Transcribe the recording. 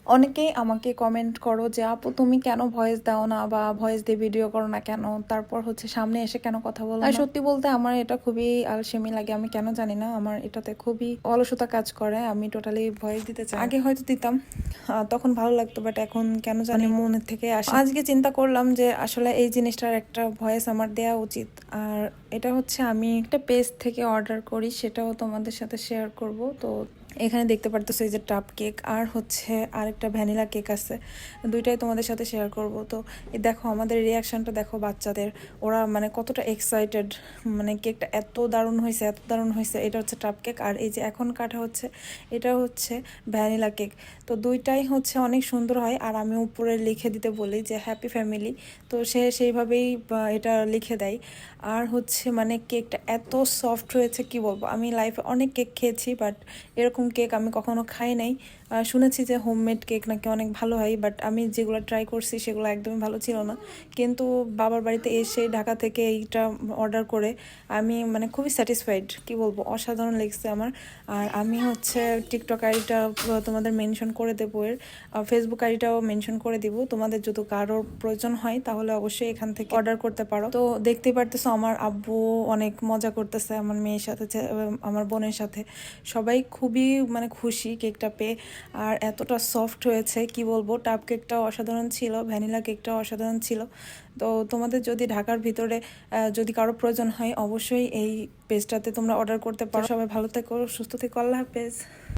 অনেকেই আমাকে কমেন্ট করো যে আপু তুমি কেন ভয়েস দাও না বা ভয়েস দিয়ে ভিডিও করো না কেন, তারপর হচ্ছে সামনে এসে কেন কথা বলো না। সত্যি বলতে আমার এটা খুবই আলসেমি লাগে, আমি কেন জানি না, আমার এটাতে খুবই অলসতা কাজ করে। আমি টোটালি ভয়েস দিতে চাই, আগে হয়তো দিতাম, তখন ভালো লাগতো, বাট এখন কেন জানি মনের থেকে আসে। আজকে চিন্তা করলাম যে আসলে এই জিনিসটার একটা ভয়েস আমার দেওয়া উচিত। আর এটা হচ্ছে আমি একটা পেজ থেকে অর্ডার করি, সেটাও তোমাদের সাথে শেয়ার করব। তো এখানে দেখতে পারতেছো এই যে টাপ কেক আর হচ্ছে আরেকটা ভ্যানিলা কেক আছে, দুইটাই তোমাদের সাথে শেয়ার করব। তো এই দেখো আমাদের রিয়াকশনটা দেখো বাচ্চাদের, ওরা মানে কতটা এক্সাইটেড, মানে কেকটা এত দারুণ হয়েছে, এত দারুণ হয়েছে। এটা হচ্ছে টাপ কেক আর এই যে এখন কাটা হচ্ছে এটা হচ্ছে ভ্যানিলা কেক। তো দুইটাই হচ্ছে অনেক সুন্দর হয়। আর আমি উপরে লিখে দিতে বলি যে হ্যাপি ফ্যামিলি, তো সে সেইভাবেই এটা লিখে দেয়। আর হচ্ছে মানে কেকটা এত সফট হয়েছে কি বলবো, আমি লাইফে অনেক কেক খেয়েছি বাট এরকম কেক আমি কখনো খাই নাই। শুনেছি যে হোমমেড কেক নাকি অনেক ভালো হয়, বাট আমি যেগুলো ট্রাই করছি সেগুলো একদমই ভালো ছিল না। কিন্তু বাবার বাড়িতে এসে ঢাকা থেকে এইটা অর্ডার করে আমি মানে খুবই স্যাটিসফাইড, কি বলবো, অসাধারণ লেগেছে আমার। আর আমি হচ্ছে টিকটক আইডিটা তোমাদের মেনশন করে দেবো, এর ফেসবুক আইডিটাও মেনশন করে দিব। তোমাদের যদি কারোর প্রয়োজন হয় তাহলে অবশ্যই এখান থেকে অর্ডার করতে পারো। তো দেখতেই পারতেছো আমার আব্বু অনেক মজা করতেছে আমার মেয়ের সাথে, আমার বোনের সাথে, সবাই খুবই মানে খুশি কেকটা পেয়ে। আর এতটা সফট হয়েছে কি বলবো, টাপ কেকটাও অসাধারণ ছিল, ভ্যানিলা কেকটাও অসাধারণ ছিল। তো তোমাদের যদি ঢাকার ভিতরে যদি কারো প্রয়োজন হয় অবশ্যই এই পেজটাতে তোমরা অর্ডার করতে পারো। সবাই ভালো থেকো, সুস্থ থেকো, আল্লাহ হাফেজ।